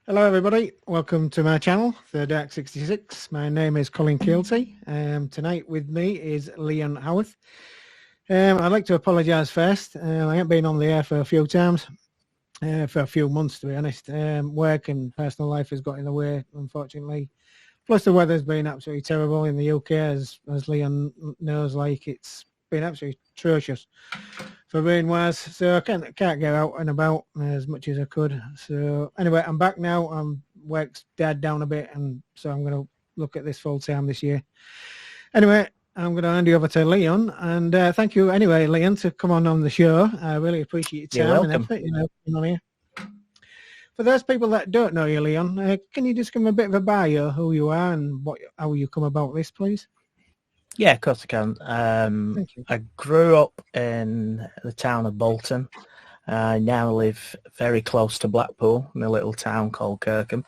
Hello everybody, welcome to my channel, The Dark 66. My name is Colin Keelty. Tonight with me is Leon Howarth. I'd like to apologise first. I haven't been on the air for a few times, for a few months to be honest. Work and personal life has got in the way, unfortunately. Plus the weather's been absolutely terrible in the UK, as Leon knows, like it's been absolutely atrocious for rain-wise. So I can't get out and about as much as I could. So anyway, I'm back now. Work's died down a bit, and so I'm going to look at this full time this year. Anyway, I'm going to hand you over to Leon, and thank you anyway, Leon, to come on the show. I really appreciate your You're time and welcome. effort, coming on here. For those people that don't know you, Leon, can you just give them a bit of a bio, who you are and how you come about this, please? Yeah, of course I can. Thank you. I grew up in the town of Bolton. I now live very close to Blackpool in a little town called Kirkham.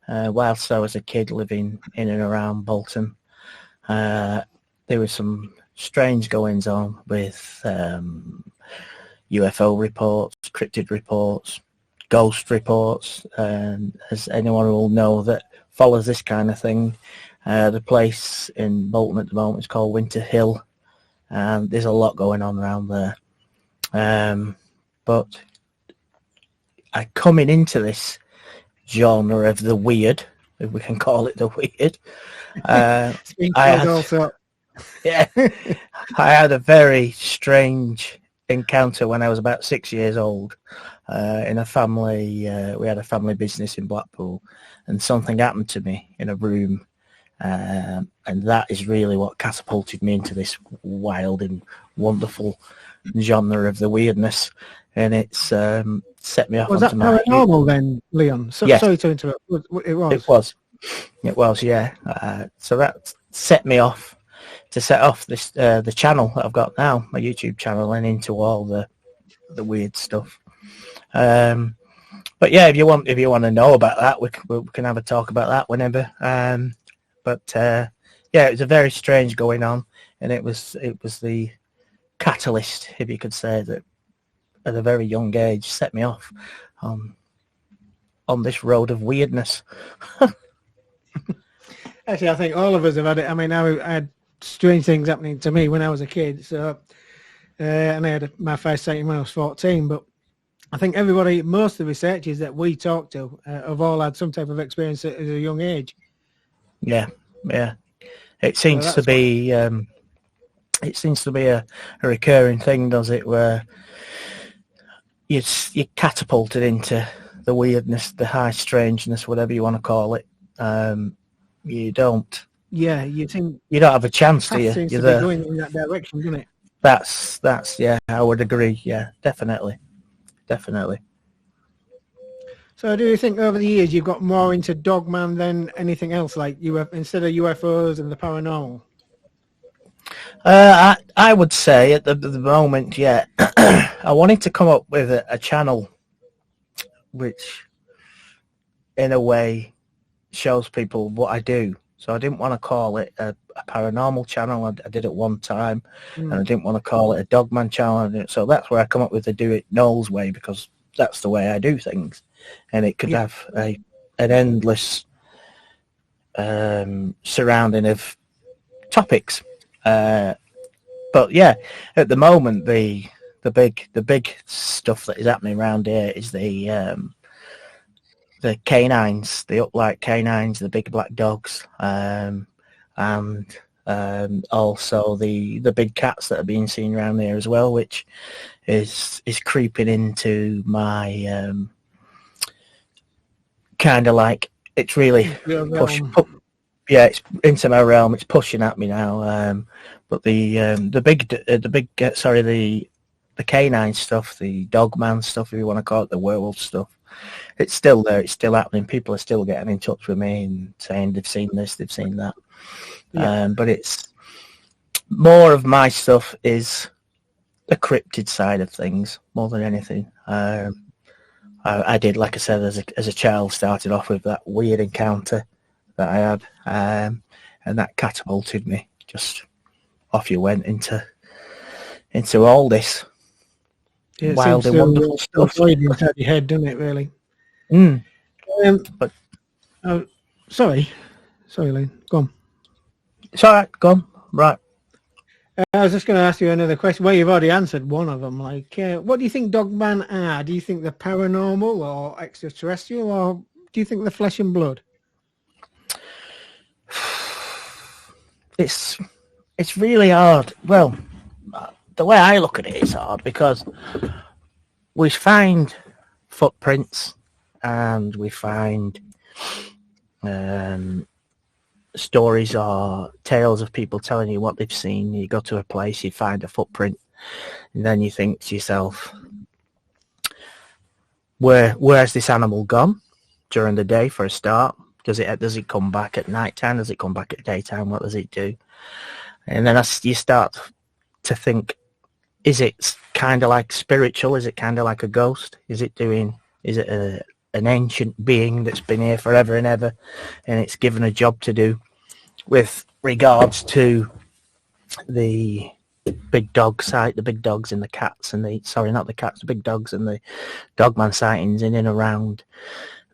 Whilst I was a kid living in and around Bolton, there were some strange goings on with UFO reports, cryptid reports, ghost reports, and as anyone will know that follows this kind of thing, the place in Bolton at the moment is called Winter Hill, and there's a lot going on around there. But coming into this genre of the weird, if we can call it the weird, It's been I called had, also. yeah, I had a very strange encounter when I was about 6 years old. In a family, we had a family business in Blackpool, and something happened to me in a room, and that is really what catapulted me into this wild and wonderful genre of the weirdness, and it's set me off Was that onto my... paranormal then, Leon? Yes, Sorry to interrupt. It it was. was. It was, yeah. So that set me off to set off this the channel that I've got now, my YouTube channel, and into all the weird stuff. But yeah, if you want to know about that, we can have a talk about that whenever. But yeah, it was a very strange going on, and it was the catalyst, if you could say, that at a very young age set me off on this road of weirdness. Actually, I think all of us have had it. I mean, I had strange things happening to me when I was a kid. So, and I had my first sighting when I was 14. But I think everybody, most of the researchers that we talk to, have all had some type of experience at a young age. Yeah, yeah. It So seems to be a recurring thing, does it? Where you're catapulted into the weirdness, the high strangeness, whatever you want to call it. You don't you think have a chance, do path you? seems You're to be there. going in that direction, doesn't it? That's yeah, I would agree. Yeah, definitely. So, do you think over the years you've got more into Dogman than anything else, like instead of UFOs and the paranormal? I would say at the moment, yeah, I wanted to come up with a channel which, in a way, shows people what I do. So I didn't want to call it a paranormal channel. I did it one time, and I didn't want to call it a Dogman channel. So that's where I come up with the Do It Knowles way, because that's the way I do things, and it could have an endless surrounding of topics. But yeah, at the moment, the big stuff that is happening around here is the canines, the upright canines, the big black dogs, and also the big cats that are being seen around there as well, which is creeping into my kind of like, it's really pushing. It's into my realm. It's pushing at me now. But the canine stuff, the dogman stuff, if you want to call it, the werewolf stuff, it's still there. It's still happening. People are still getting in touch with me and saying they've seen this, they've seen that. But it's more of my stuff is the cryptid side of things more than anything. I did, like I said, as a child, started off with that weird encounter that I had, and that catapulted me. Just off you went into all this wild and wonderful stuff. Inside your head, doesn't it? Really. But Oh, sorry, Lynn. Go on. it's all right. Go on. Right. I was just going to ask you another question. Well, you've already answered one of them. Like, what do you think dogman are? Do you think they're paranormal or extraterrestrial, or do you think they're flesh and blood? It's really hard. Well, the way I look at it is hard because we find footprints and we find stories or tales of people telling you what they've seen. You go to a place, you find a footprint, and then you think to yourself, where's this animal gone during the day for a start? Does it come back at night time? Does it come back at daytime? What does it do? And then you start to think, is it kind of like spiritual? Is it kind of like a ghost? Is it an ancient being that's been here forever and ever, and it's given a job to do with regards to the big dog site, the big dogs and the cats and the big dogs and the dogman sightings in and around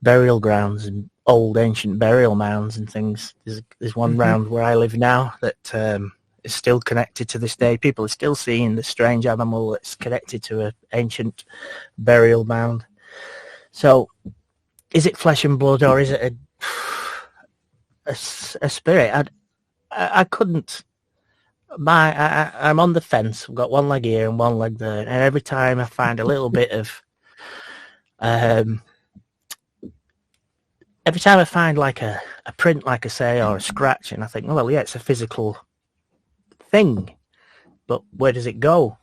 burial grounds and old ancient burial mounds and things. There's one round where I live now that is still connected to this day. People are still seeing the strange animal that's connected to an ancient burial mound. So, is it flesh and blood or is it a spirit? I couldn't. I'm on the fence. I've got one leg here and one leg there, and every time I find a little bit of, every time I find like a print, like I say, or a scratch, and I think, oh, well, yeah, it's a physical thing, but where does it go?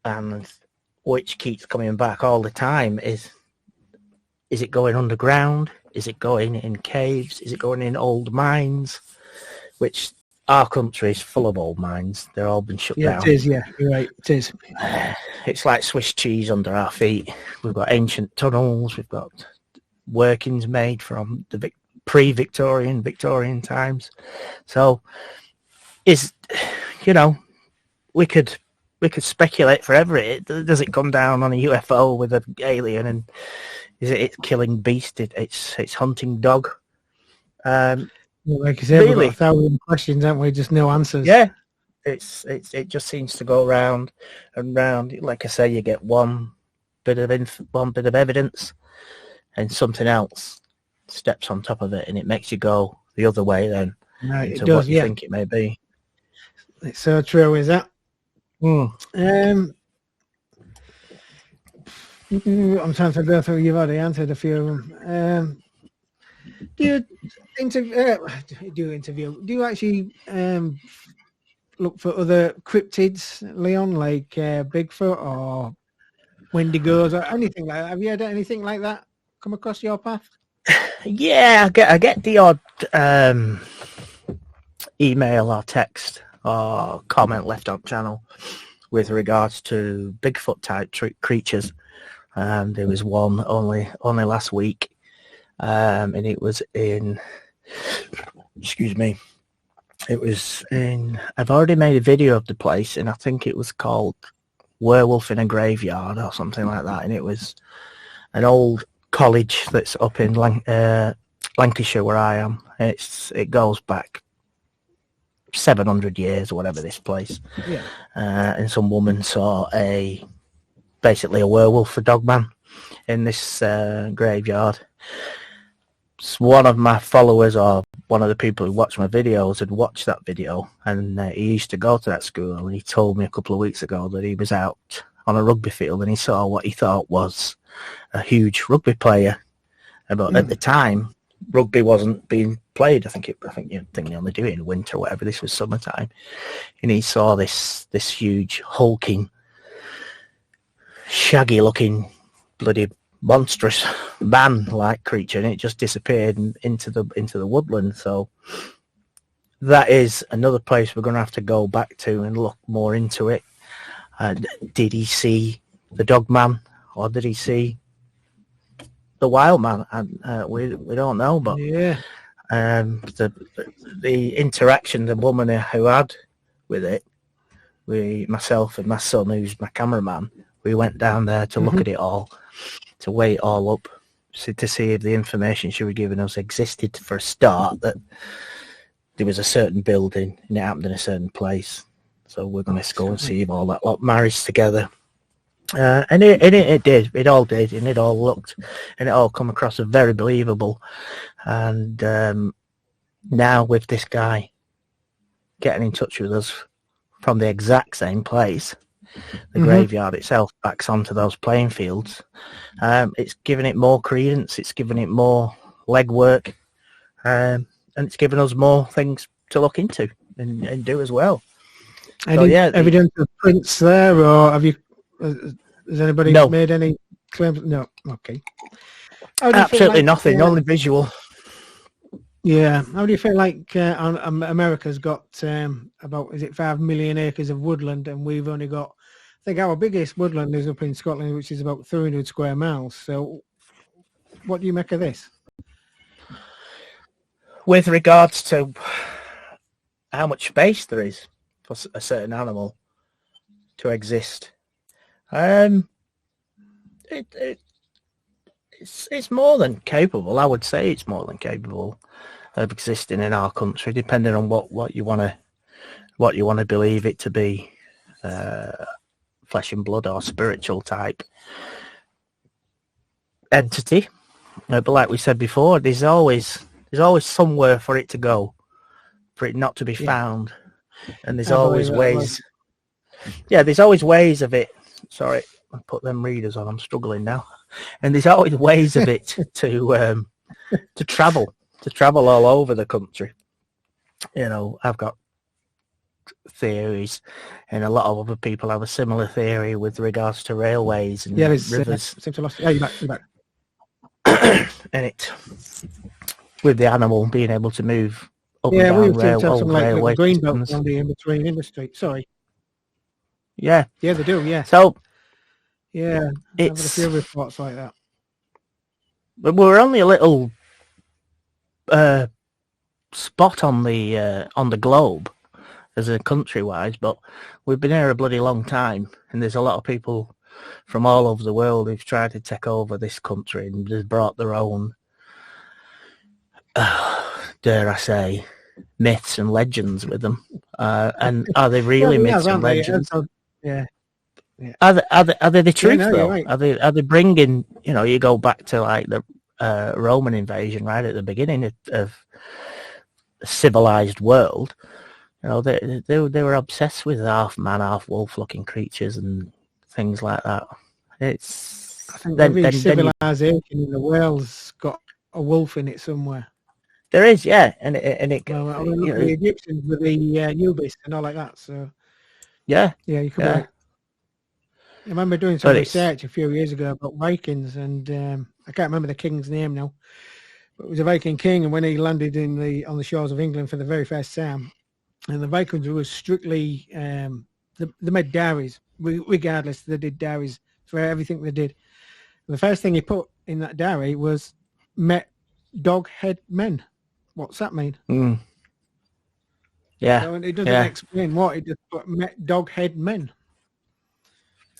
And which keeps coming back all the time is it going underground? Is it going in caves? Is it going in old mines? Which our country is full of old mines. They're all been shut down. Yeah, it is. Yeah, you're right. It is. It's like Swiss cheese under our feet. We've got ancient tunnels. We've got workings made from the pre-Victorian, Victorian times. So, we could speculate forever. Does it come down on a UFO with an alien, and is it killing beast? It's hunting dog. Like I said, really, we've got 1,000 questions, haven't we? Just no answers. Yeah, it just seems to go round and round. Like I say, you get one bit of evidence, and something else steps on top of it, and it makes you go the other way. Then it does. What you think it may be. It's so true, is that? I'm trying to go through. You've already answered a few of them. Do you interview? Do you actually look for other cryptids, Leon, like Bigfoot or Wendigos or anything like that? Have you had anything like that come across your path? Yeah, I get the odd email or text or comment left on channel with regards to Bigfoot type creatures. There was one only last week, and it was in. Excuse me. It was in. I've already made a video of the place, and I think it was called Werewolf in a Graveyard or something like that. And it was an old college that's up in Lancashire, where I am. It goes back 700 years or whatever, this place. Yeah. And some woman saw basically a werewolf, a dogman, in this graveyard. So one of my followers, or one of the people who watch my videos, had watched that video, and he used to go to that school, and he told me a couple of weeks ago that he was out on a rugby field and he saw what he thought was a huge rugby player. But at the time, rugby wasn't being played. I think they only do it in winter or whatever. This was summertime, and he saw this huge hulking, shaggy-looking, bloody monstrous man-like creature, and it just disappeared into the woodland. So that is another place we're going to have to go back to and look more into it. Did he see the dog man, or did he see the wild man? And we don't know, but yeah, the interaction the woman who had with it, myself and my son, who's my cameraman, we went down there to look at it all, to weigh it all up, to see if the information she was giving us existed for a start, that there was a certain building and it happened in a certain place. So we're going to go and see if all that lot marries together. And it did. It all did, and it all looked, and it all come across as very believable. And now with this guy getting in touch with us from the exact same place, the graveyard itself backs onto those playing fields. It's giving it more credence. It's giving it more legwork, and it's given us more things to look into and do as well. Any evidence of prints there, or have you? Has anybody made any claims? No. Okay. Absolutely nothing. Only visual. Yeah. How do you feel like America's got about 5 million acres of woodland, and we've only got, I think our biggest woodland is up in Scotland, which is about 300 square miles. So what do you make of this? With regards to how much space there is for a certain animal to exist, it's more than capable. I would say it's more than capable of existing in our country, depending on what you want to believe it to be, flesh and blood or spiritual type entity. But like we said before, there's always somewhere for it to go, for it not to be found, and there's always ways. Yeah, there's always ways of it. Sorry, I put them readers on. I'm struggling now, and there's always ways of it to travel all over the country. You know, I've got theories, and a lot of other people have a similar theory with regards to railways and rivers. You're back. And it, with the animal being able to move up and we down railway green belt on the in between industry. Sorry. Yeah, they do. Yeah. So yeah, it's a few reports like that. But we're only a little spot on the globe as a country-wise, but we've been here a bloody long time, and there's a lot of people from all over the world who've tried to take over this country and has brought their own, dare I say, myths and legends with them. And are they really myths and legends? Yeah. Are they the truth though? Right. Are they bringing? You know, you go back to like the Roman invasion right at the beginning of a civilized world. You know, they were obsessed with half man, half wolf looking creatures and things like that. I think every civilization in the world's got a wolf in it somewhere. There is, yeah, and it. Well, the Egyptians with the Anubis and all like that. So yeah, you could. Be I remember doing some research a few years ago about Vikings, and I can't remember the king's name now, but it was a Viking king, and when he landed on the shores of England for the very first time, and the Vikings were strictly they made diaries. Regardless, they did diaries for everything they did. And the first thing he put in that diary was "met dog-head men." What's that mean? Yeah, so it doesn't explain what it just put "met dog-head men."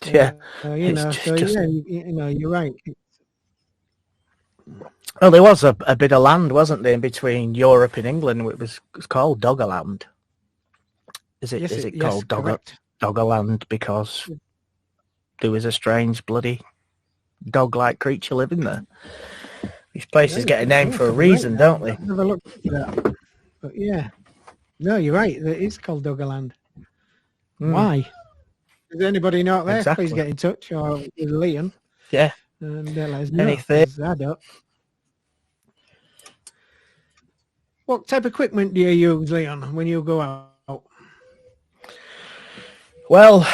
Yeah, you know, you're right. Well, there was a bit of land, wasn't there, in between Europe and England? It was called Doggerland. Is it called Doggerland because there was a strange, bloody dog-like creature living there? These places get a name for a reason, don't they? I've never looked at that. But yeah, no, you're right. It is called Doggerland. Why? Does anybody know out there? Exactly. Please get in touch, or with Leon. Yeah. And let us know. Anything. I don't. What type of equipment do you use, Leon, when you go out? Well,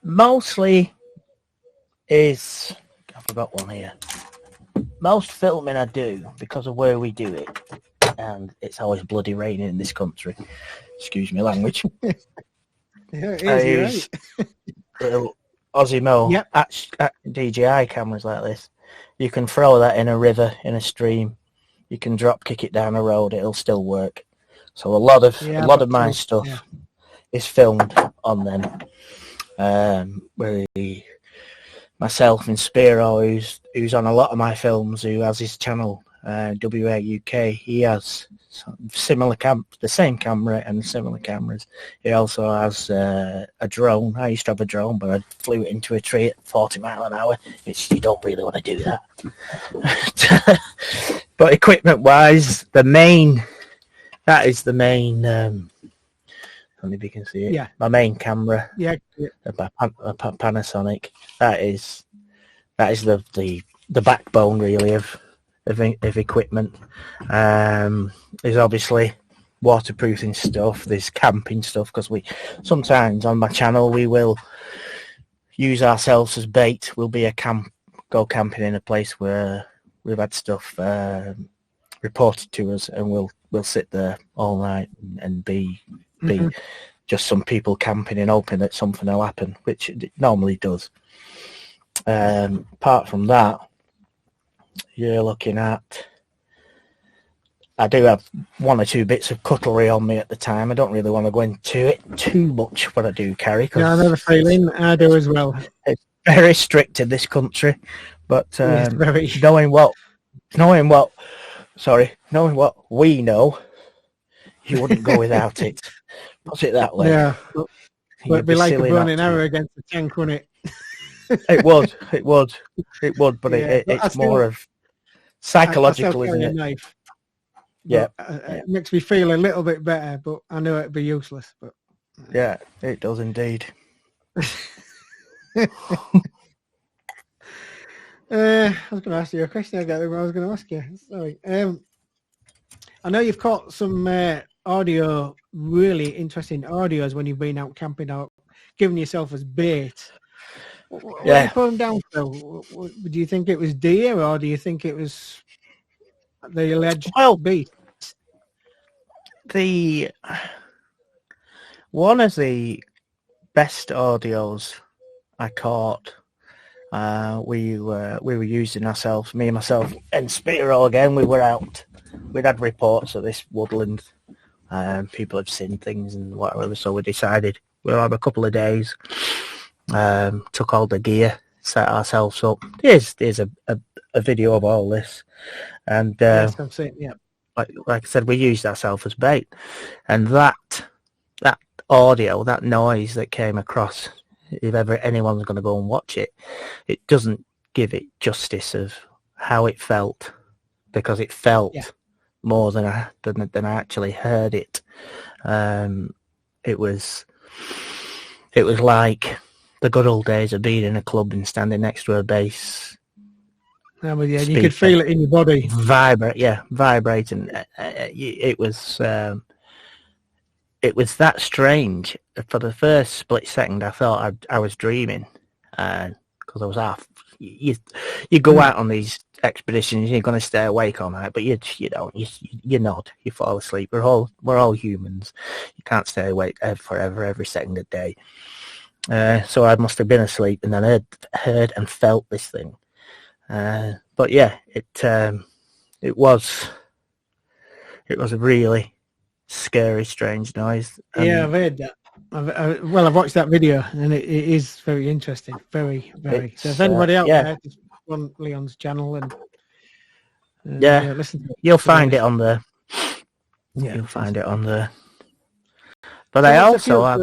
mostly is... I forgot one here. Most filming I do, because of where we do it, and it's always bloody raining in this country. Excuse me language. Yeah, it is, little Aussie Mo at DJI cameras like this. You can throw that in a river, in a stream. You can drop kick it down a road. It'll still work. So a lot of my stuff is filmed on them. Myself and Spiro, who's who's on a lot of my films, who has his channel, WA UK. He has the same camera and similar cameras. He also has a drone. I used to have a drone, but I flew it into a tree at 40 mile an hour, which you don't really want to do that. But equipment-wise, that is the main. I don't know if you can see it. Yeah. My main camera. Yeah. A Panasonic. That is the backbone really of equipment. There's obviously waterproofing stuff. There's camping stuff, because we sometimes on my channel we will use ourselves as bait. We'll go camping in a place where we've had stuff reported to us, and we'll sit there all night and be just some people camping and hoping that something will happen, which it normally does. Apart from that, you're looking at, I do have one or two bits of cutlery on me at the time. I don't really want to go into it too much, what I do carry. Yeah, I know the feeling. I do as well. It's very strict in this country, but very. knowing what we know, you wouldn't go without it. Put it that way. Yeah, but it'd be like a burning arrow against the tank, wouldn't it? It would, but yeah, it's more of psychological, isn't it? Knife. Yeah. It makes me feel a little bit better, but I know it'd be useless. But yeah, it does indeed. I was going to ask you a question. I got what I was going to ask you. Sorry. I know you've caught some really interesting audios when you've been out camping, out giving yourself as bait. What yeah. did you put them down for? Do you think it was deer, or do you think it was the alleged beast? One of the best audios I caught, we were using ourselves, me and myself and Spiro again. We were out. We'd had reports of this woodland. People had seen things and whatever, so we decided we'll have a couple of days. Took all the gear, set ourselves up. Here's a video of all this, and yes, I'm saying, yeah. Like I said, we used ourselves as bait, and that audio, that noise that came across, if ever anyone's going to go and watch it, it doesn't give it justice of how it felt, because it felt more than I actually heard it. It was like the good old days of being in a club and standing next to a bass. Yeah, you could feel it in your body. Vibrating. It was that strange. For the first split second, I thought I was dreaming, because I was half. You go out on these expeditions, you're going to stay awake all night, but you don't. You nod, you fall asleep. We're all humans. You can't stay awake forever, every second of the day. So I must have been asleep, and then I heard and felt this thing. But yeah, it was a really scary, strange noise. Yeah, I've heard that. I've watched that video, and it is very interesting. Very, very. So if anybody out there, just on Leon's channel and listen to it. You'll find it on there. Yeah, you'll find it on there. But I also have...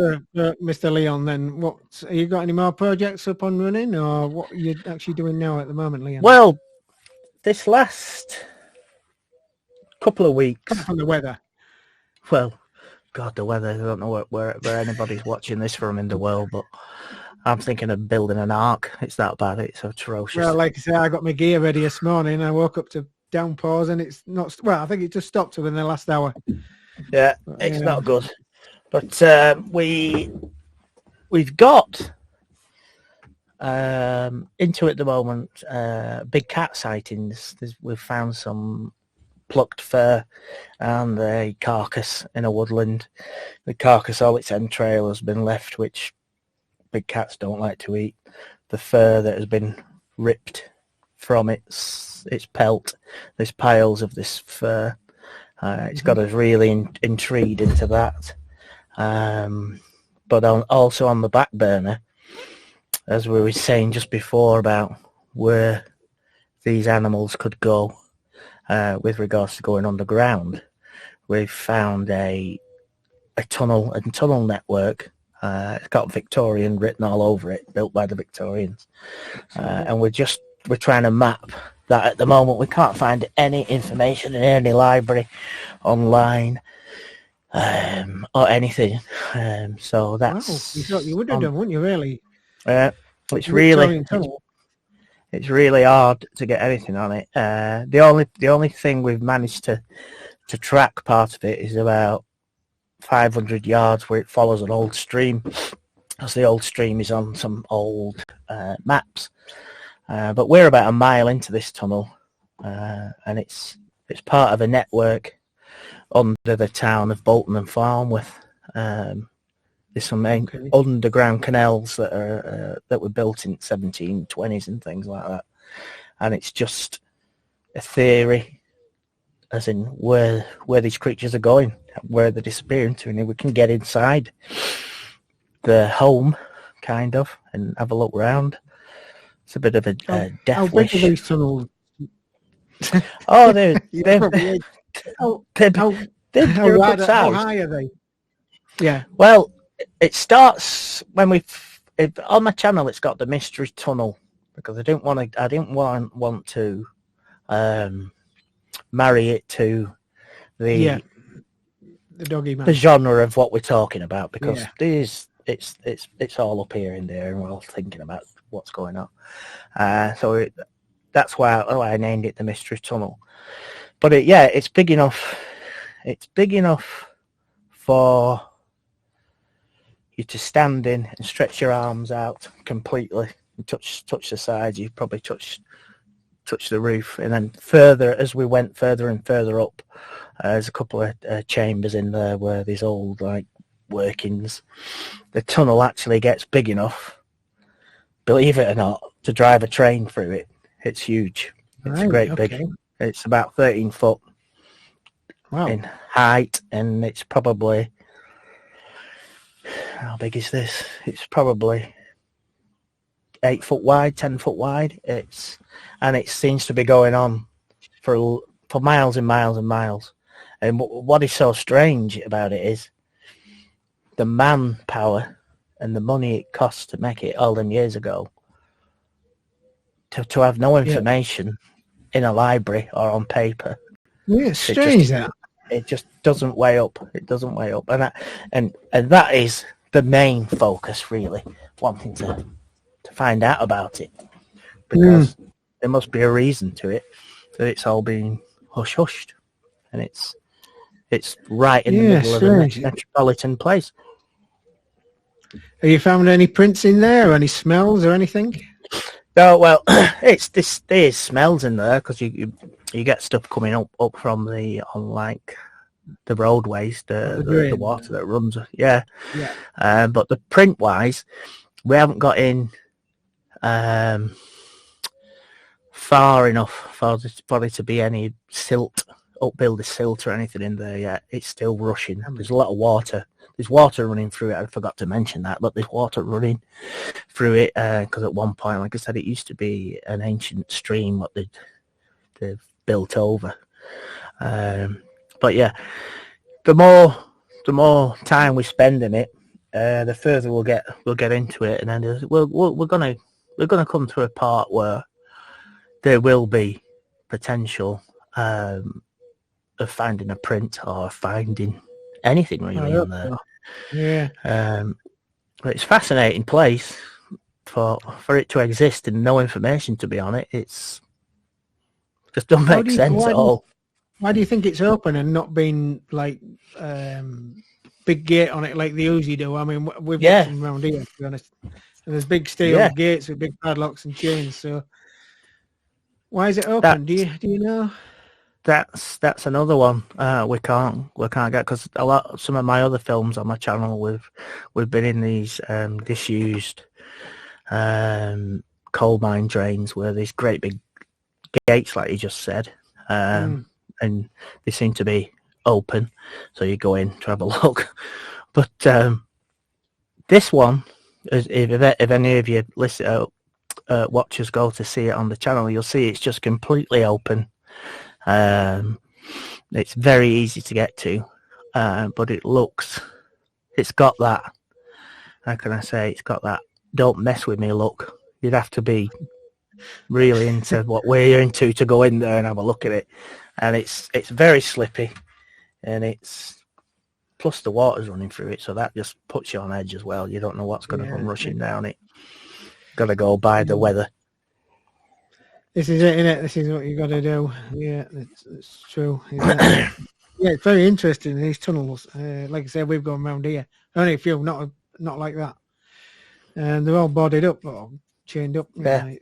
Mr. Leon, then, have you got any more projects up and running, or what are you actually doing now at the moment, Leon? Well, this last couple of weeks... From the weather. Well, God, the weather, I don't know where anybody's watching this from in the world, but I'm thinking of building an ark. It's that bad. It's atrocious. Well, like I say, I got my gear ready this morning. I woke up to downpours, and it's not... Well, I think it just stopped within the last hour. Yeah, it's not good. But we've got into at the moment big cat sightings. We've found some plucked fur and a carcass in a woodland. The carcass, all its entrail has been left, which big cats don't like to eat. The fur that has been ripped from its pelt, there's piles of this fur. It's got us really intrigued into that. But also on the back burner, as we were saying just before about where these animals could go with regards to going underground. We've found a tunnel network. It's got Victorian written all over it, built by the Victorians. And we're trying to map that at the moment. We can't find any information in any library, online, or anything. So that's... Wow, you thought you would have done, wouldn't you, really? It's really hard to get anything on it. The only thing we've managed to track part of it is about 500 yards where it follows an old stream, as the old stream is on some old maps. But we're about a mile into this tunnel, and it's part of a network under the town of Bolton and Farnworth. There's some underground canals that were built in 1720s and things like that, and it's just a theory, as in where these creatures are going, where they're disappearing to, and if we can get inside the home, kind of, and have a look round. It's a bit of a death wish. How big are these tunnels? Oh, they're how high are they? Yeah. Well, it starts when on my channel. It's got the mystery tunnel because I didn't want to marry it to the doggy man, the genre of what we're talking about, because it's all up here and there, and we're all thinking about what's going on. So that's why I named it the mystery tunnel. But it's big enough. It's big enough for you to stand in and stretch your arms out completely and touch the sides. You probably touch the roof, and then further, as we went further and further up, there's a couple of chambers in there where there's old workings. The tunnel actually gets big enough, believe it or not, to drive a train through it. It's huge. It's big. It's about 13 foot in height, and it's probably, how big is this? It's probably 8 foot wide, 10 foot wide. And it seems to be going on for miles and miles and miles. And what is so strange about it is the manpower and the money it costs to make it all them years ago, to have no information in a library or on paper. Yeah, it's strange that. It just doesn't weigh up. It doesn't weigh up. And that is the main focus, really, wanting to find out about it. Because there must be a reason to it, that it's all being hush-hushed. And it's right in the middle of a metropolitan place. Have you found any prints in there, or any smells or anything? No, well, there's smells in there, because you get stuff coming up from the roadways, the water that runs. But the print wise, we haven't got in far enough for there to be any silt, upbuild a silt or anything in there yet. It's still rushing. There's a lot of water. There's water running through it. I forgot to mention that, but there's water running through it because at one point, like I said, it used to be an ancient stream what they've built over. But yeah, the more time we spend in it, the further we'll get into it, and then we're gonna come to a part where there will be potential of finding a print or finding anything really in there. But it's a fascinating place for it to exist and no information to be on it. It's just don't make sense at all. Why do you think it's open and not been big gate on it like they usually do? I mean, we've got them around here, to be honest. And there's big steel gates with big padlocks and chains. So why is it open? Do you know? That's another one we can't get, because some of my other films on my channel we've been in these disused coal mine drains where there's great big gates, like you just said, and they seem to be open, so you go in to have a look. But this one, if any of you watchers go to see it on the channel, you'll see it's just completely open. It's very easy to get to, but it's got that, how can I say, it's got that don't mess with me look. You'd have to be really into what we're into to go in there and have a look at it. And it's very slippy, and it's, plus the water's running through it, so that just puts you on edge as well. You don't know what's going to come rushing down it. Got to go by the weather. This is it, innit? This is what you got to do. Yeah, it's true. Yeah, it's very interesting, these tunnels. Like I said, we've gone around here. Only a few, not like that. And they're all boarded up or chained up. Yeah.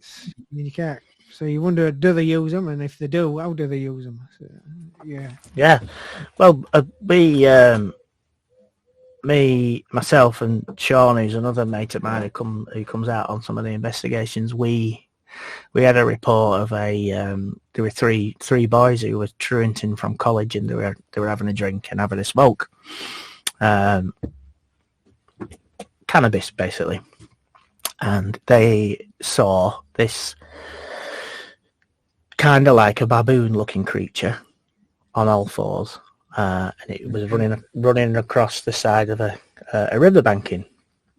You can't. So you wonder, do they use them? And if they do, how do they use them? So, yeah. Yeah. Well, me, myself, and Sean, who's another mate of mine who comes out on some of the investigations, we had a report of there were three boys who were truanting from college, and they were having a drink and having a smoke. Cannabis, basically. And they saw this kind of like a baboon-looking creature on all fours, and it was running across the side of a river banking.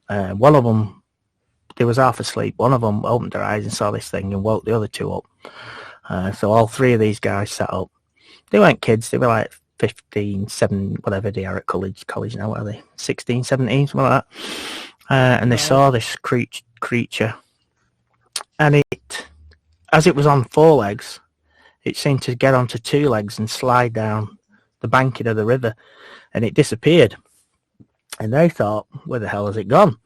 One of them, they was half asleep. One of them opened their eyes and saw this thing and woke the other two up. So all three of these guys sat up. They weren't kids. They were like 15, 7, whatever they are at college now. What are they? 16, 17, something like that. And they saw this creature. And as it was on 4 legs, it seemed to get onto 2 legs and slide down the banking of the river. And it disappeared. And they thought, where the hell has it gone?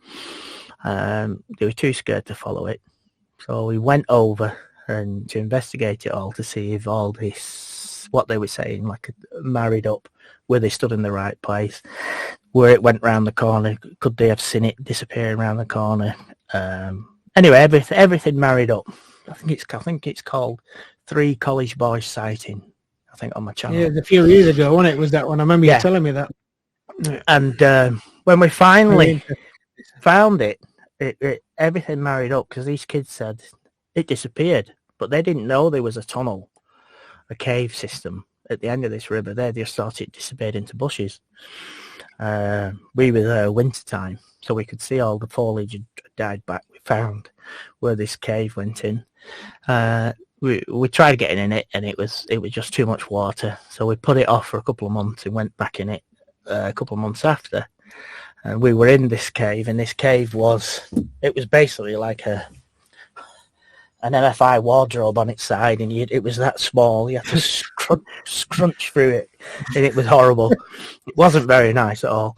They were too scared to follow it. So we went over and to investigate it all to see if all this, what they were saying, like married up, where they stood in the right place, where it went round the corner, could they have seen it disappearing around the corner? Anyway, everything married up. I think it's called 3 College Boys Sighting, I think, on my channel. Yeah, a few years ago, wasn't it? Was that one? I remember you telling me that. And when we finally found it, everything married up, because these kids said it disappeared, but they didn't know there was a tunnel, a cave system at the end of this river. They just thought it disappeared into bushes. We were there winter time, so we could see all the foliage had died back. We found where this cave went in. We tried getting in it, and it was just too much water, so we put it off for a couple of months and went back in it a couple of months after. And we were in this cave, and this cave was basically like an MFI wardrobe on its side, and it was that small. You had to scrunch through it, and it was horrible. It wasn't very nice at all.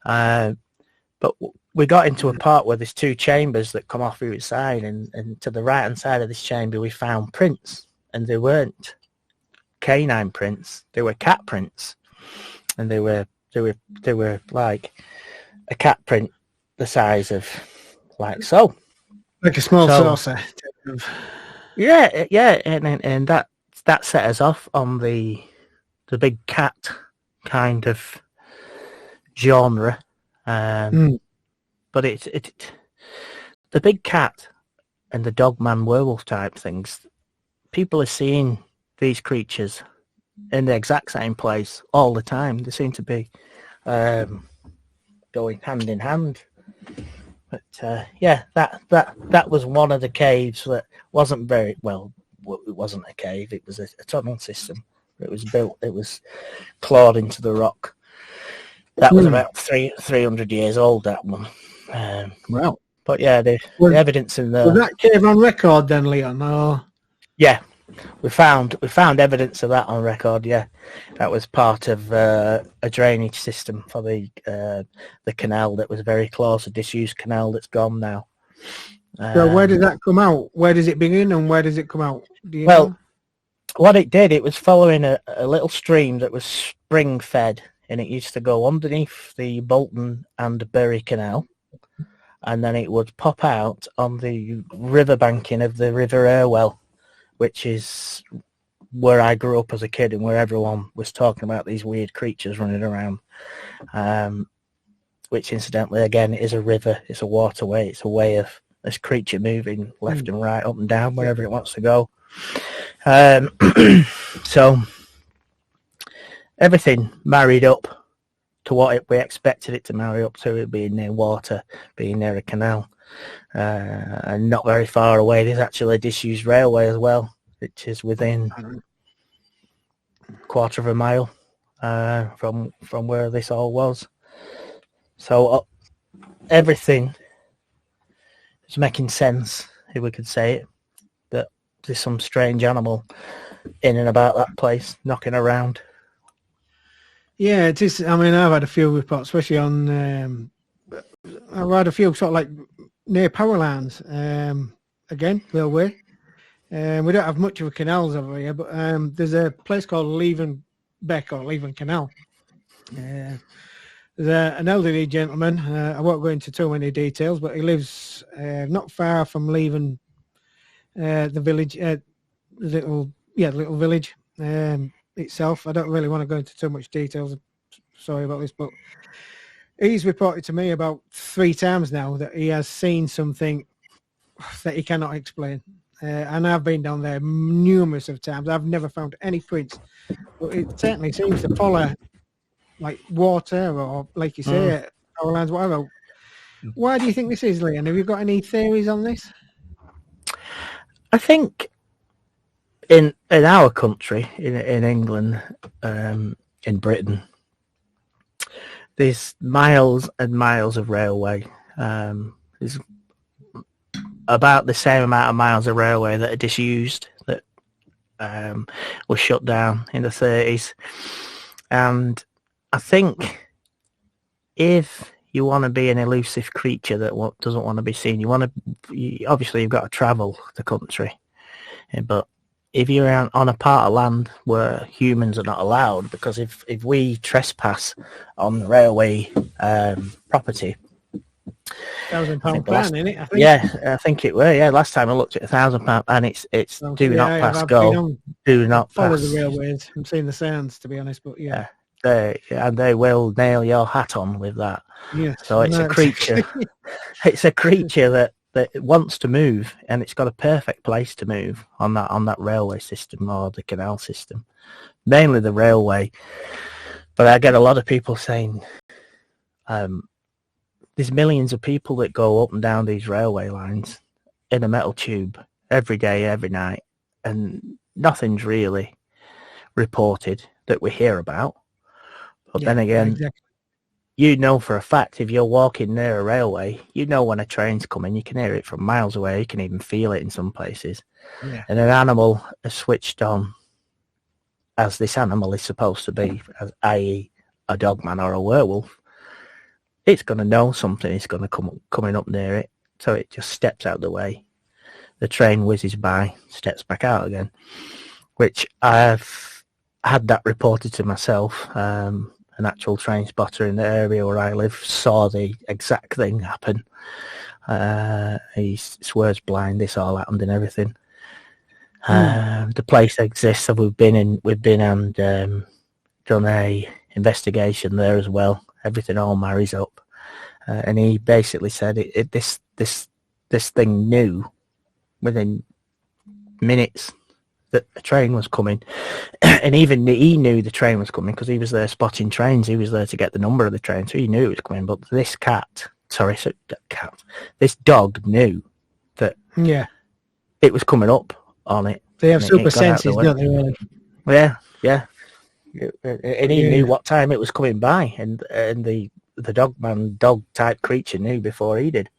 But we got into a part where there's 2 chambers that come off either side, and to the right-hand side of this chamber we found prints, and they weren't canine prints, they were cat prints, and they were like a cat print the size of like so. Like a small saucer. Yeah, and that set us off on the big cat kind of genre. But it the big cat and the dogman werewolf type things, people are seeing these creatures in the exact same place all the time. They seem to be going hand in hand. But that was one of the caves that wasn't very well. It wasn't a cave; it was a tunnel system. It was built. It was clawed into the rock. That was about 300 years old. That one. Wow. But yeah, the evidence in there. Was that cave on record then, Leon? Or? Yeah, we found evidence of that on record. Yeah, that was part of a drainage system for the canal that was very close, a disused canal that's gone now. So where did that come out? Where does it begin and where does it come out? Do you know? What it did, it was following a little stream that was spring fed, and it used to go underneath the Bolton and Bury Canal, and then it would pop out on the river banking of the River Irwell, which is where I grew up as a kid and where everyone was talking about these weird creatures running around, which incidentally, again, is a river. It's a waterway. It's a way of this creature moving left and right, up and down, wherever it wants to go. So everything married up to what we expected it to marry up to, it being near water, being near a canal. And not very far away, there's actually a disused railway as well, which is within a quarter of a mile from where this all was. So everything is making sense, if we could say it, that there's some strange animal in and about that place, knocking around. Yeah, it is. I mean, I've had a few reports, especially on, I've had a few sort of like near power lines, again, railway. We don't have much of a canals over here, but there's a place called Leven Beck or Leven Canal. There's an elderly gentleman. I won't go into too many details, but he lives not far from Leven, the village, the little village itself. I don't really want to go into too much details. Sorry about this, but he's reported to me about 3 times now that he has seen something that he cannot explain. And I've been down there numerous of times. I've never found any prints, but it certainly seems to follow like water or, like you say, power lines, whatever. Why do you think this is, Leon? Have you got any theories on this? I think in our country, in England, in Britain, there's miles and miles of railway. There's about the same amount of miles of railway that are disused, that was shut down in the 30s. And I think if you want to be an elusive creature that doesn't want to be seen, obviously you've got to travel the country. But if you're on a part of land where humans are not allowed, because if we trespass on the railway property, £1,000 ban, isn't it? I think. Yeah, I think it were. Yeah, last time I looked at £1,000, and it's do not pass go, do not follow pass. The railways. I'm seeing the sounds, to be honest, but yeah. They will nail your hat on with that. Yeah. So it's a creature. It's a creature that wants to move, and it's got a perfect place to move on that railway system or the canal system, mainly the railway. But I get a lot of people saying, there's millions of people that go up and down these railway lines in a metal tube every day, every night, and nothing's really reported that we hear about. But then again, exactly. You know for a fact, if you're walking near a railway, you know when a train's coming. You can hear it from miles away. You can even feel it in some places. Yeah. And an animal is switched on as this animal is supposed to be, i.e. a dogman or a werewolf. It's going to know something is going to coming up near it, so it just steps out of the way. The train whizzes by, steps back out again, which I've had that reported to myself. An actual train spotter in the area where I live saw the exact thing happen. He swears blind this all happened and everything. The place exists, so we've been and done a investigation there as well. Everything all marries up, and he basically said this thing knew within minutes that a train was coming, and even he knew the train was coming because he was there spotting trains. He was there to get the number of the train, so he knew it was coming. But this this dog knew that it was coming up on it. They have super senses, don't they? Really? Yeah. And he knew what time it was coming by, and the dog type creature knew before he did.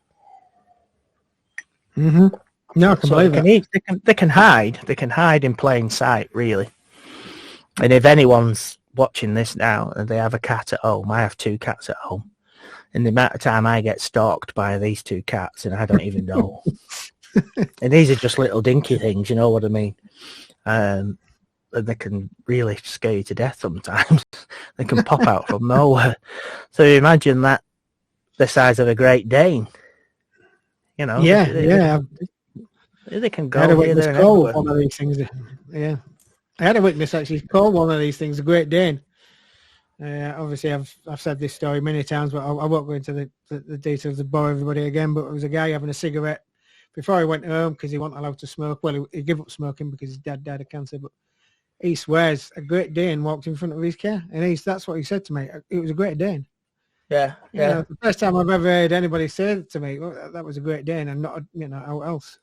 Mm-hmm. No, I can believe it. They can hide. They can hide in plain sight, really. And if anyone's watching this now and they have a cat at home, I have 2 cats at home, and the amount of time I get stalked by these 2 cats, and I don't even know. And these are just little dinky things, you know what I mean? And they can really scare you to death sometimes. They can pop out from nowhere. So imagine that the size of a Great Dane. You know? Yeah. They can go. I had a witness call one of these things. Yeah, I had a witness actually call one of these things a Great Dane. Obviously, I've said this story many times, but I won't go into the details to bore everybody again. But it was a guy having a cigarette before he went home because he wasn't allowed to smoke. Well, he gave up smoking because his dad died of cancer, but he swears a Great Dane walked in front of his car, and that's what he said to me. It was a Great Dane. Yeah, You know, the first time I've ever heard anybody say to me, well, that was a Great Dane, and not, you know, how else.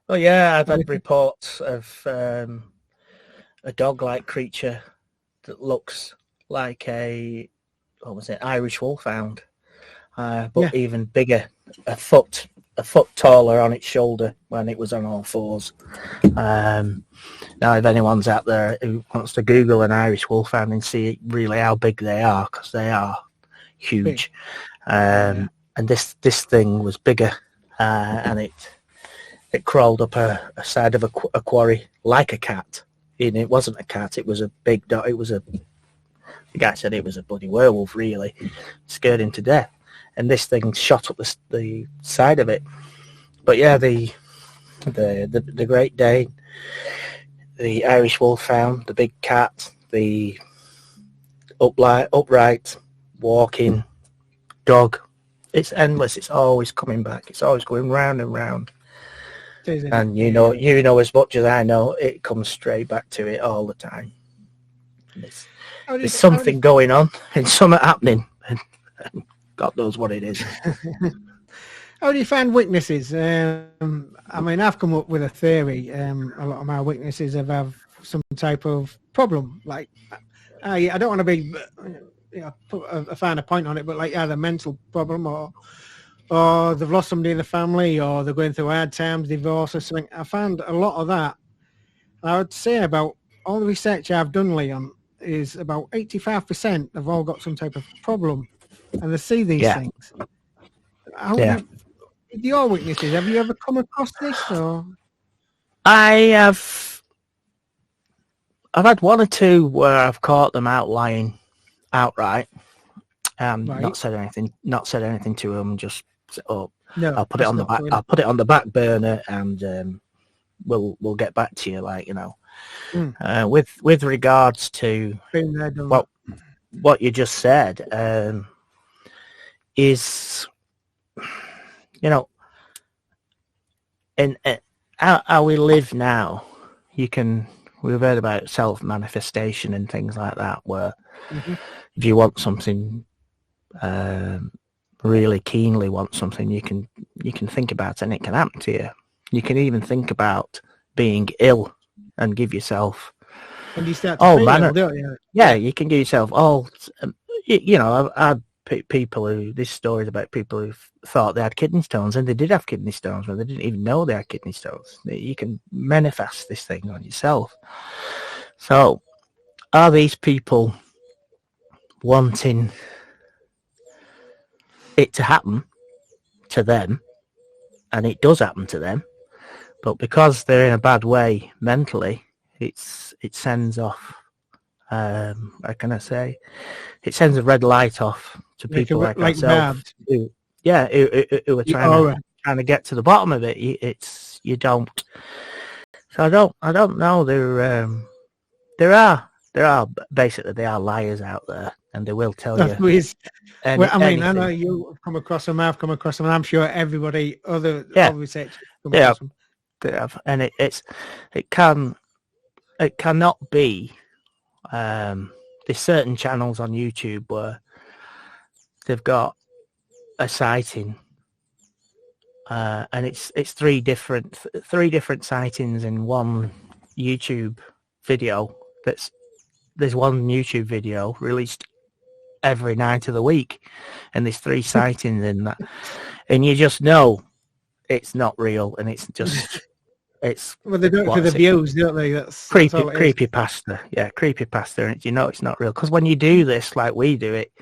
Well, yeah, I've had reports of a dog-like creature that looks like Irish wolfhound, but even bigger, a foot taller on its shoulder when it was on all fours. Now, if anyone's out there who wants to Google an Irish wolfhound and see really how big they are, because they are huge, and this thing was bigger, and it crawled up a side of a quarry like a cat. And it wasn't a cat; it was a big dog. The guy said it was a bloody werewolf. Really scared him to death. And this thing shot up the side of it. But yeah, the Great Dane, the Irish wolfhound, the big cat, the upright walking dog. It's endless. It's always coming back. It's always going round and round. And you know as much as I know, it comes straight back to it all the time. There's something going on and something happening, and God knows what it is. How do you find witnesses? I mean, I've come up with a theory. A lot of my witnesses have some type of problem. Like, I don't want to be, put a finer point on it, but like either mental problem or they've lost somebody in the family, or they're going through hard times, divorce or something. I found a lot of that. I would say about all the research I've done, Leon, is about 85% have all got some type of problem, and they see these things. Your witnesses, have you ever come across this? Or I've had one or two where I've caught them out lying outright, not said anything to them. Just I'll put it on the back. I'll put it on the back burner, and we'll get back to you. Like, you know, with regards to what you just said, is, you know, in how we live now, we've heard about self-manifestation and things like that, where if you want something, really keenly want something, you can think about it and it can happen to you. You can even think about being ill and give yourself and you start to feel ill, don't you? Yeah, you can give yourself you know, I've people who, this story is about people who thought they had kidney stones, and they did have kidney stones, but they didn't even know they had kidney stones. You can manifest this thing on yourself. So are these people wanting it to happen to them? And it does happen to them, but because they're in a bad way mentally, it sends off, how can I say, it sends a red light off to people like ourselves who are trying to get to the bottom of it. You don't. So I don't know. There are basically, they are liars out there, and they will tell you. Well, I mean, I know you've come across them. I've come across them, and I'm sure everybody obviously come across them. They have, and it cannot be. There's certain channels on YouTube where they've got a sighting, and it's three different sightings in one YouTube video. There's one YouTube video released every night of the week, and there's three sightings in that, and you just know it's not real, and it's just well, they do it for the views, don't they? That's creepypasta. Yeah, creepypasta, and you know it's not real, because when you do this like we do it,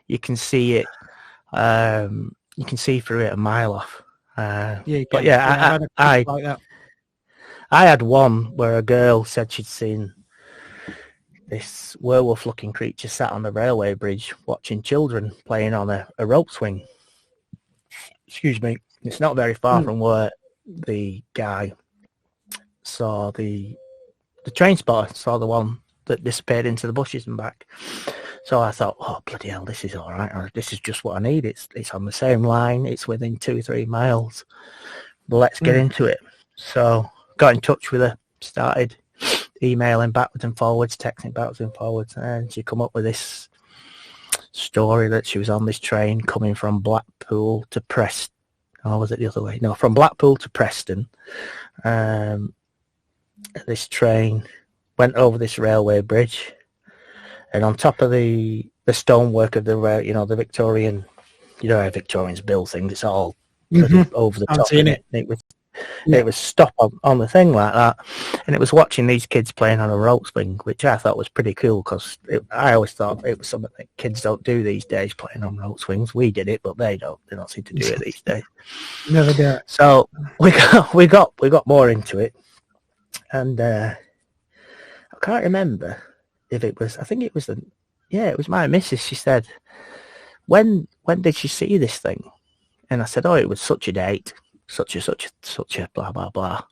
you can see it. You can see through it a mile off. I had one where a girl said she'd seen this werewolf-looking creature sat on the railway bridge watching children playing on a rope swing. Excuse me. It's not very far from where the guy saw the train spotter, saw the one that disappeared into the bushes and back. So I thought, oh, bloody hell, this is all right. Or this is just what I need. It's on the same line. It's within 2-3 miles. let's get into it. So got in touch with her, started emailing backwards and forwards, texting backwards and forwards, and she come up with this story that she was on this train coming from Blackpool to Preston. Or was it the other way? No, from Blackpool to Preston. This train went over this railway bridge, and on top of the stonework of the rail, you know, the Victorian, you know how Victorians build things, it's all over the top of it. It was stop on the thing like that, and it was watching these kids playing on a rope swing, which I thought was pretty cool, because I always thought it was something that kids don't do these days, playing on rope swings. We did it, but they don't seem to do it these days. Never do it. So we got more into it, and I can't remember if it was, I think it was it was my missus. She said, when did she see this thing? And I said, oh, it was such a date, such a blah, blah, blah.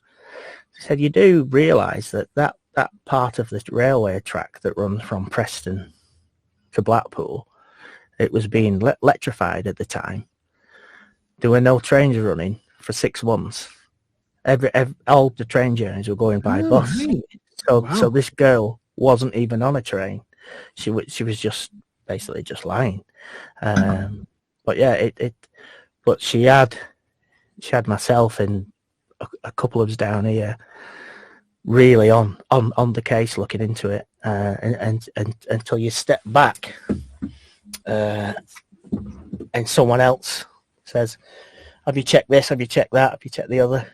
She said, you do realise that part of the railway track that runs from Preston to Blackpool, it was being electrified at the time. There were no trains running for 6 months. All the train journeys were going by bus. Right. So this girl wasn't even on a train. She was just basically just lying. But yeah, but she had myself and a couple of us down here really on the case, looking into it, and until you step back and someone else says, have you checked this, have you checked that, have you checked the other?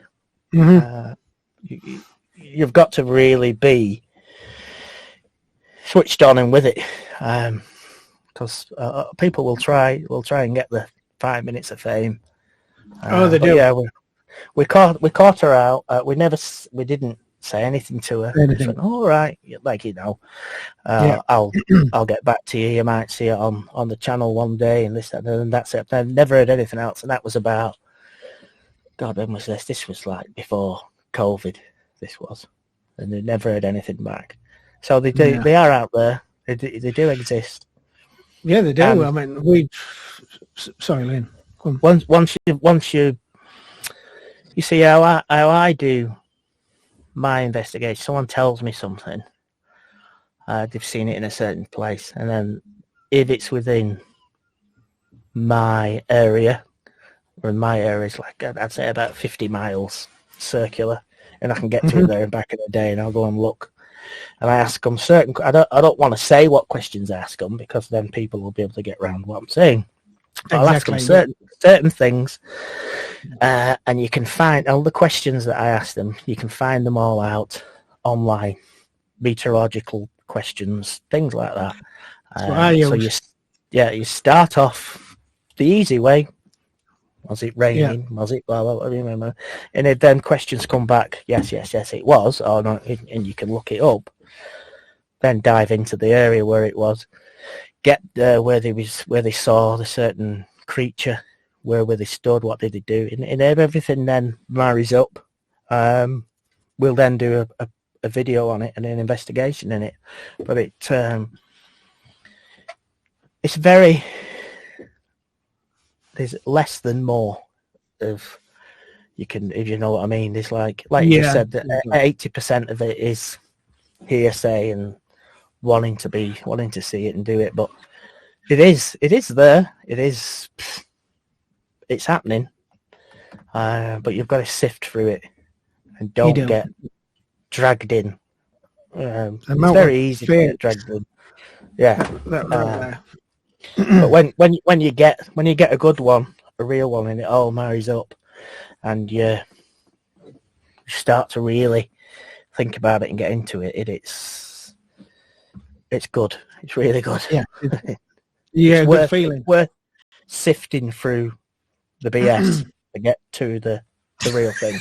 You've got to really be switched on and with it, because people will try and get the 5 minutes of fame. They do. Yeah, we caught her out. We didn't say anything to her. Went, all right, like, you know, I'll get back to you. You might see it on the channel one day, and this and that's it. I've never heard anything else, and that was about, God, when was this? This was like before COVID. This was, and they never heard anything back. So they do. They are out there. They do exist. Yeah, they do. I mean, sorry, Lynn. Once you see how I do my investigation, someone tells me something, they've seen it in a certain place, and then if it's within my area, or in my area is like, I'd say about 50 miles circular, and I can get to it there and back in a day, and I'll go and look, and I ask them certain. I don't want to say what questions I ask them, because then people will be able to get around what I'm saying. I'll ask them certain things, and you can find all the questions that I ask them. You can find them all out online, meteorological questions, things like that. So you start off the easy way. Was it raining? Yeah. Was it blah, blah, blah, and if then questions come back, yes, it was, or not, and you can look it up. Then dive into the area where it was. Get where they saw the certain creature, where they stood, what did they do, and if everything then marries up, we'll then do a video on it and an investigation in it. But it's very, there's less than more of, you can, if you know what I mean. There's like you said, that 80% of it is hearsay and wanting to see it and do it, but it is there. It's happening, but you've got to sift through it and don't get dragged in. It's very easy to get dragged in. Yeah. But when you get a good one, a real one, and it all marries up, and you start to really think about it and get into it, it's good. It's really good. Yeah. Yeah, good feeling. Worth sifting through the BS to get to the real thing.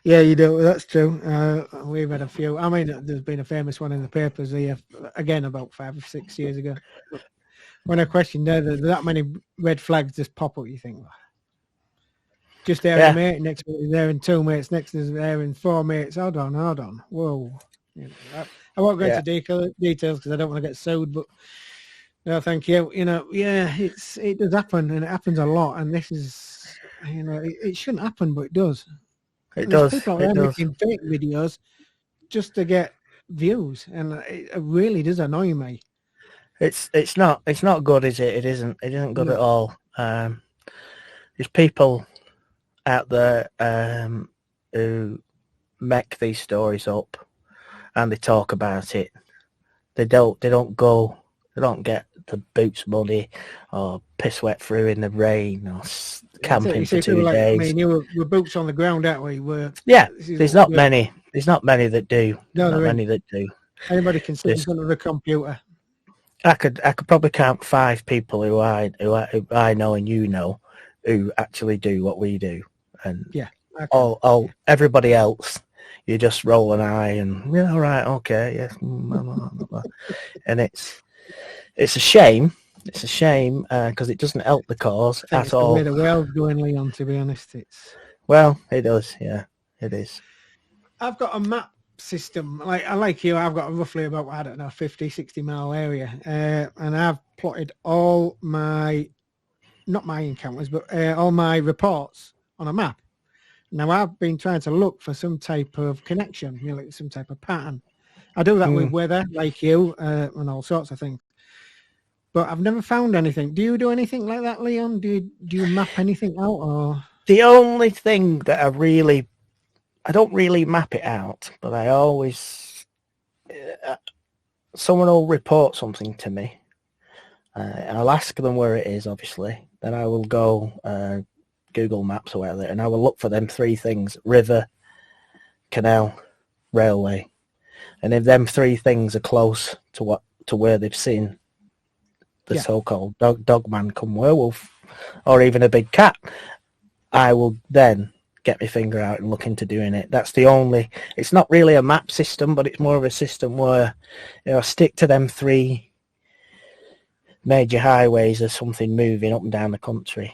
Yeah, you do. That's true. We've had a few. I mean, there's been a famous one in the papers here, again, about 5 or 6 years ago. When I questioned there's that many red flags just pop up, you think, just there a mate, next to is there and 2 mates, next is there and 4 mates. Hold on. Whoa. You know, I won't go into details because I don't want to get sued, but no, thank you. You know, it does happen, and it happens a lot, and this is you know, it shouldn't happen, but it does. It And there's does. people out It there does. making fake videos just to get views, and it really does annoy me. It's not good, is it? It isn't good at all. There's people out there who make these stories up and they talk about it. They don't get the boots muddy or piss wet through in the rain or camping for 2 days. I mean, we're boots on the ground, aren't we? There's not many that do. Anybody can sit in front of a computer. I could probably count 5 people who I know and you know who actually do what we do, and all everybody else, you just roll an eye and yeah, all right, okay, yes, and it's a shame. It's a shame because it doesn't help the cause at all. The way the world's going, Leon. To be honest, it does. Yeah, it is. I've got a map system like you. I've got roughly about, I don't know, 50, 60 mile area, and I've plotted all my, not my encounters, but all my reports on a map. Now I've been trying to look for some type of connection, like some type of pattern. I do that with weather, like you, and all sorts of things. But I've never found anything. Do you do anything like that, Leon? Do you map anything out? Or the only thing that I don't really map it out, but I always someone will report something to me. I'll ask them where it is, obviously. Then I will go Google Maps or whatever, and I will look for them 3 things: river, canal, railway. And if them 3 things are close to where they've seen the so-called dog man come werewolf, or even a big cat, I will then get my finger out and look into doing it. That's the only. It's not really a map system, but it's more of a system where, stick to them 3 major highways or something moving up and down the country.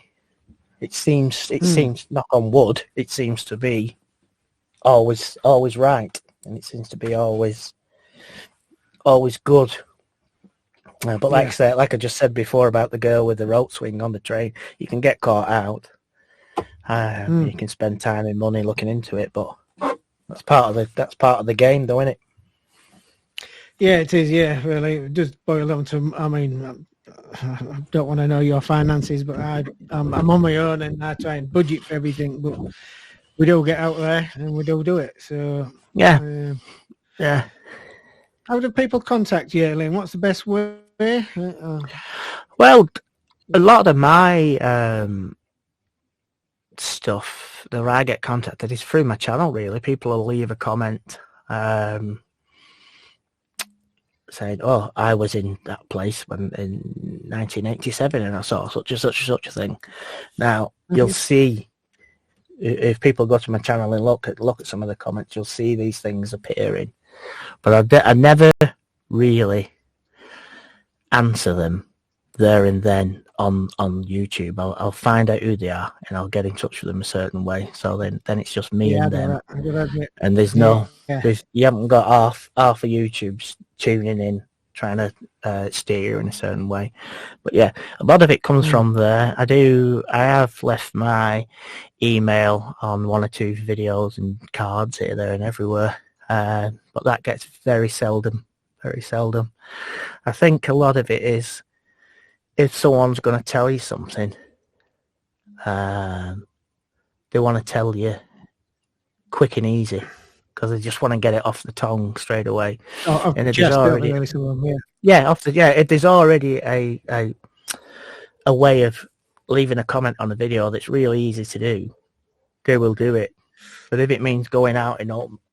It seems, knock on wood, it seems to be always right, and it seems to be always good. But like I just said before about the girl with the rope swing on the train, you can get caught out. You can spend time and money looking into it, but that's part of the game, though, isn't it? Yeah, it is. Yeah, really, it does boil down to. I mean, I don't want to know your finances, but I'm on my own and I try and budget for everything. But we do get out there and we do it. So yeah. How do people contact you, Lynn? What's the best way? Well, a lot of my stuff that I get contacted is through my channel, really. People will leave a comment saying, "Oh, I was in that place in 1987 and I saw such and such a thing." Now, you'll see, if people go to my channel and look at some of the comments, you'll see these things appearing. But I never really answer them there and then on YouTube. I'll find out who they are and I'll get in touch with them a certain way. So then it's just me and them. And there's you haven't got half of YouTube's tuning in trying to steer you in a certain way. But yeah, a lot of it comes from there. I have left my email on 1 or 2 videos and cards here, there and everywhere. But that gets very seldom. I think a lot of it is, if someone's going to tell you something, they want to tell you quick and easy because they just want to get it off the tongue straight away. And if there's already a way of leaving a comment on the video that's really easy to do, they will do it. But if it means going out and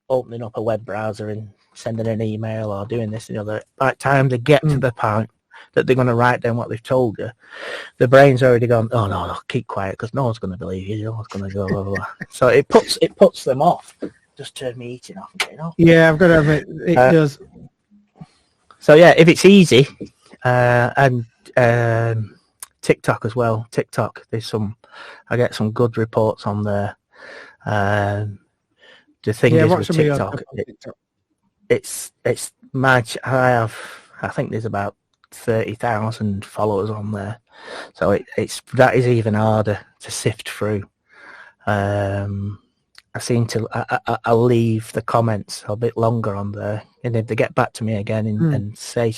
opening up a web browser and sending an email or doing this and the other, by the time they get to the point that they're going to write down what they've told you, the brain's already gone, oh no, keep quiet because no one's going to believe you, no one's going to go blah, blah, blah. So it puts them off. Just turn me eating off, Yeah, I've got to admit, it does. So yeah, if it's easy, and TikTok as well. TikTok, I get some good reports on there. The thing is with TikTok, it's I think there's about 30,000 followers on there, so that is even harder to sift through I seem to I leave the comments a bit longer on there, and if they get back to me again and say,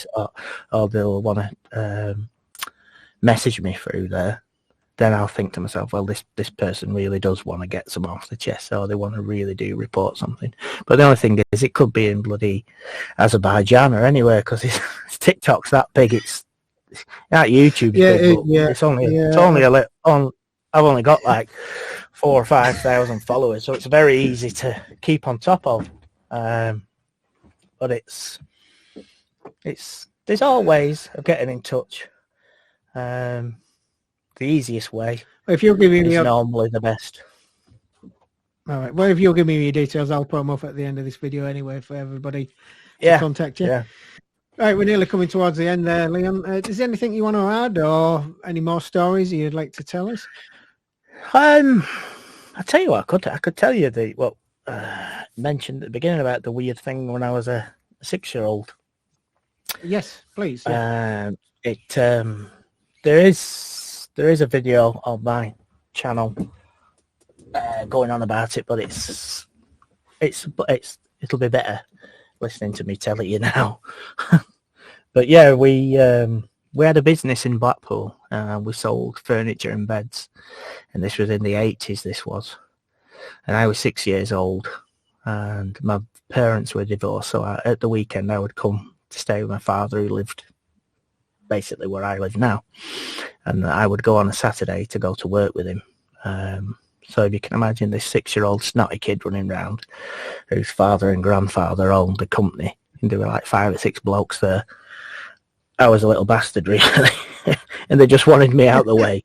or they'll want to message me through there, then I'll think to myself, well, this person really does want to get some off the chest, or they want to really do report something. But the only thing is, it could be in bloody Azerbaijan or anywhere, because TikTok's that big. It's not YouTube's big, but it's only a little. I've only got like 4,000 or 5,000 followers, so it's very easy to keep on top of. But there's all ways of getting in touch. The easiest way, if you're giving me normally the best. All right. Well, if you'll give me your details, I'll put them up at the end of this video anyway for everybody to contact you. Yeah. All right, we're nearly coming towards the end there, Leon. Is there anything you want to add, or any more stories you'd like to tell us? I'll tell you what, I could tell you mentioned at the beginning about the weird thing when I was a 6-year-old. Yes, please. Yeah. There is a video on my channel going on about it, but it'll be better listening to me tell it you now. But yeah, we had a business in Blackpool. We sold furniture and beds, and this was in the 80s. This was, and I was 6 years old, and my parents were divorced. So at the weekend, I would come to stay with my father, who lived basically where I live now, and I would go on a Saturday to go to work with him. So if you can imagine this 6-year-old snotty kid running around, whose father and grandfather owned the company, and there were like 5 or 6 blokes there. I was a little bastard, really, and they just wanted me out the way.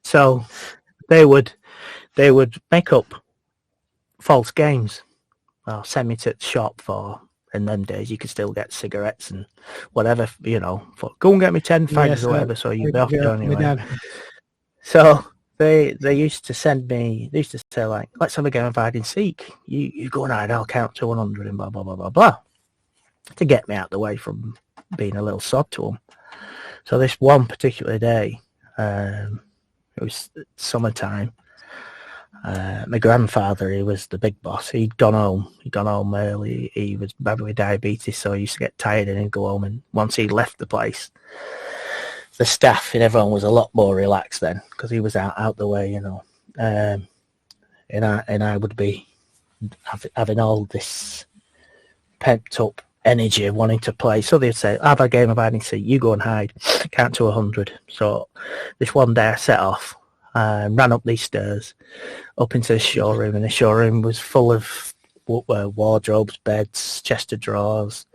So they would make up false games, or send me to the shop for. In them days, you could still get cigarettes and whatever, for go and get me 10 fags or whatever, so you'd be off to anyway. So they used to send me, they used to say, like, let's have a game of hide and seek. You go and hide, I'll count to 100 and blah, blah, blah, blah, blah, to get me out the way from being a little sod to them. So this one particular day, it was summertime. My grandfather, he was the big boss. He'd gone home early. He was bad with diabetes, so he used to get tired and he'd go home. And once he left the place, the staff and everyone was a lot more relaxed then, because he was out the way, and I would be having all this pent up energy of wanting to play. So they'd say, have a game of hide and seek, you go and hide, count to 100. So this one day I set off, ran up these stairs, up into the showroom, and the showroom was full of wardrobes, beds, chest of drawers,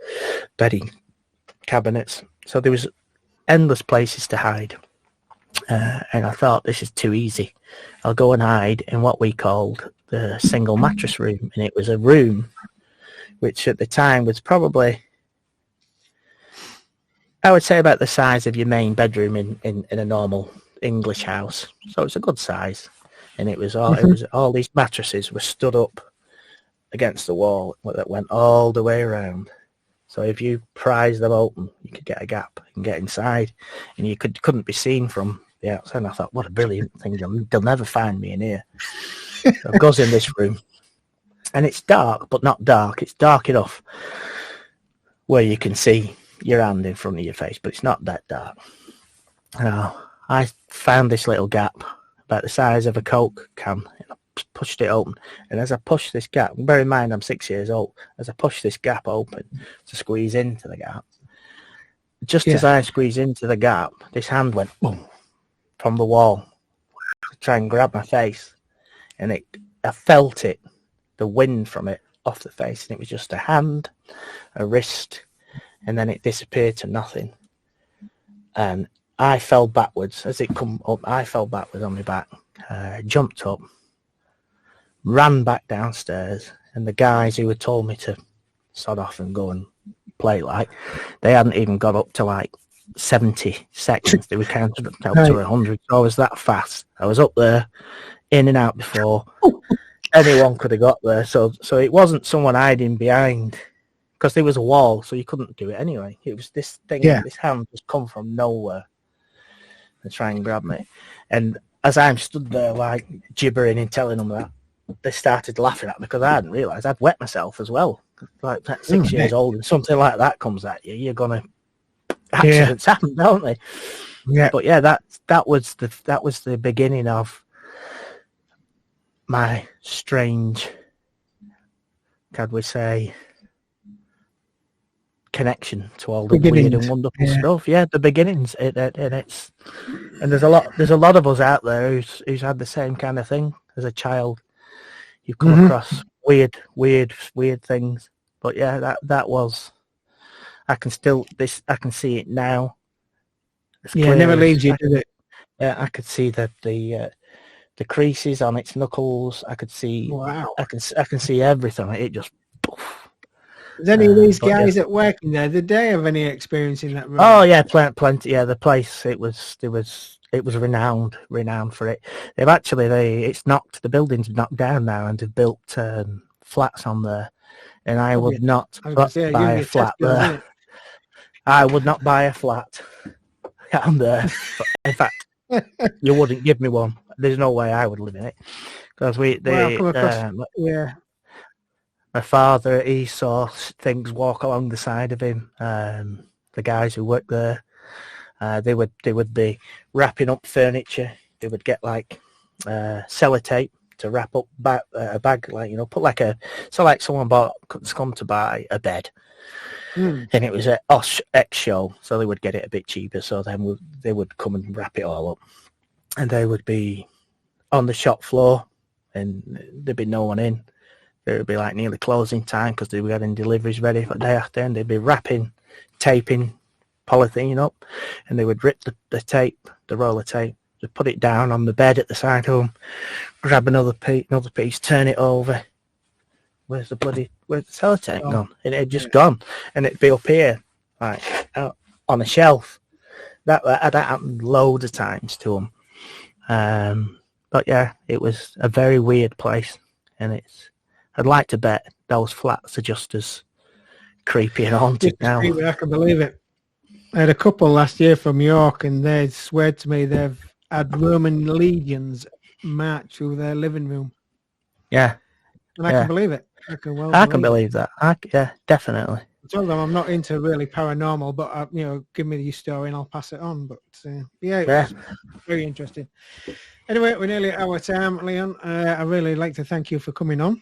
bedding cabinets. So there was endless places to hide. And I thought, this is too easy. I'll go and hide in what we called the single mattress room. And it was a room which at the time was probably, I would say, about the size of your main bedroom in a normal English house. So it's a good size. And it was all these mattresses were stood up against the wall that went all the way around. So if you prise them open, you could get a gap and get inside, and you couldn't be seen from the outside. And I thought, what a brilliant thing! They'll never find me in here. So I goes in this room, and it's dark, but not dark. It's dark enough where you can see your hand in front of your face, but it's not that dark. Now, I found this little gap about the size of a Coke can, and I pushed it open. And as I pushed this gap, bear in mind I'm 6 years old, as I pushed this gap open to squeeze into the gap, just as I squeezed into the gap, this hand went boom from the wall to try and grab my face. And I felt it, the wind from it off the face, and it was just a hand, a wrist, and then it disappeared to nothing. And I fell backwards. As it come up, I fell backwards on my back, jumped up, ran back downstairs, and the guys who had told me to sod off and go and play, like, they hadn't even got up to like 70 seconds. They were counting up to 100. So I was that fast. I was up there, in and out before anyone could have got there. So it wasn't someone hiding behind, because there was a wall, so you couldn't do it anyway. It was this thing, this hand just come from nowhere to try and grab me. And as I'm stood there like gibbering and telling them that, they started laughing at me because I hadn't realised I'd wet myself as well. Like at 6 years old and something like that comes at you, you're gonna accidents happen, don't they? Yeah. But yeah, that was the beginning of my strange, can we say, connection to all the weird and wonderful stuff. Yeah, the beginnings. And there's a lot of us out there who's had the same kind of thing as a child. You've come across weird things. But yeah, that was. I can see it now. Yeah, it never leaves you, does it? Yeah, I could see the creases on its knuckles. I could see. Wow. I can see everything. It just. Poof. Is any of these guys that working there? Did they have any experience in that room? Oh yeah, plenty. Yeah, the place it was renowned for it. They've actually the building's knocked down now, and they've built flats on there. And I would not buy a flat there. I would not buy a flat on there. In fact, you wouldn't give me one. There's no way I would live in it because my father, he saw things walk along the side of him. The guys who worked there, they would be wrapping up furniture. They would get like sellotape to wrap up a bag, like put like like someone come to buy a bed, and it was a X show, so they would get it a bit cheaper. So then they would come and wrap it all up, and they would be on the shop floor, and there'd be no one in. It would be like nearly closing time because they were getting deliveries ready for the day after, and they'd be wrapping, taping, polythene up, and they would rip the tape, the roll of tape, to put it down on the bed at the side of them, grab another piece, turn it over. Where's the sellotape gone? And it had just gone, and it'd be up here, like out on a shelf. That happened loads of times to them. But yeah, it was a very weird place, and I'd like to bet those flats are just as creepy and haunted now. I can believe it. I had a couple last year from York, and they swear to me they've had Roman legions march through their living room. Yeah. And I can believe it. I can believe that. Yeah, definitely. I told them I'm not into really paranormal, but give me your story and I'll pass it on. But it was very interesting. Anyway, we're nearly at our time, Leon. I really like to thank you for coming on.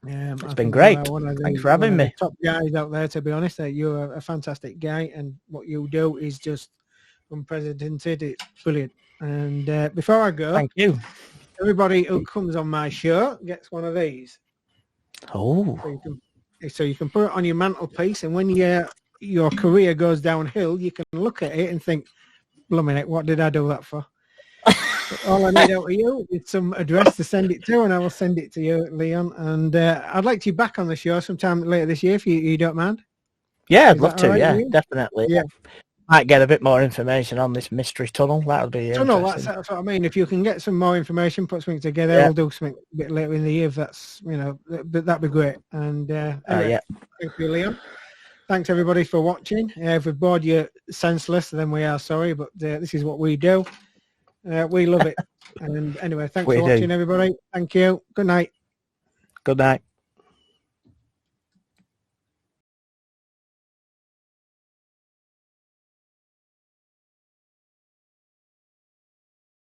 It's been great. Thanks for having me. Top guys out there, to be honest. You're a fantastic guy, and what you do is just unprecedented. It's brilliant. And before I go, thank you. Everybody who comes on my show gets one of these. Oh. So you can put it on your mantelpiece, and when your career goes downhill, you can look at it and think, "Blimey, what did I do that for?" All I need out of you is some address to send it to, and I will send it to you, Leon. And I'd like you back on the show sometime later this year, if you don't mind. Yeah, I'd love to. Right, yeah, definitely. Yeah. Might get a bit more information on this mystery tunnel. That would be interesting. That's what I mean. If you can get some more information, put something together, we'll do something a bit later in the year. If that's, that'd be great. And anyway, thank you, Leon. Thanks everybody for watching. If we've bored you senseless, then we are sorry, but this is what we do. We love it. And anyway, thanks for watching, everybody. Thank you. Good night. Good night.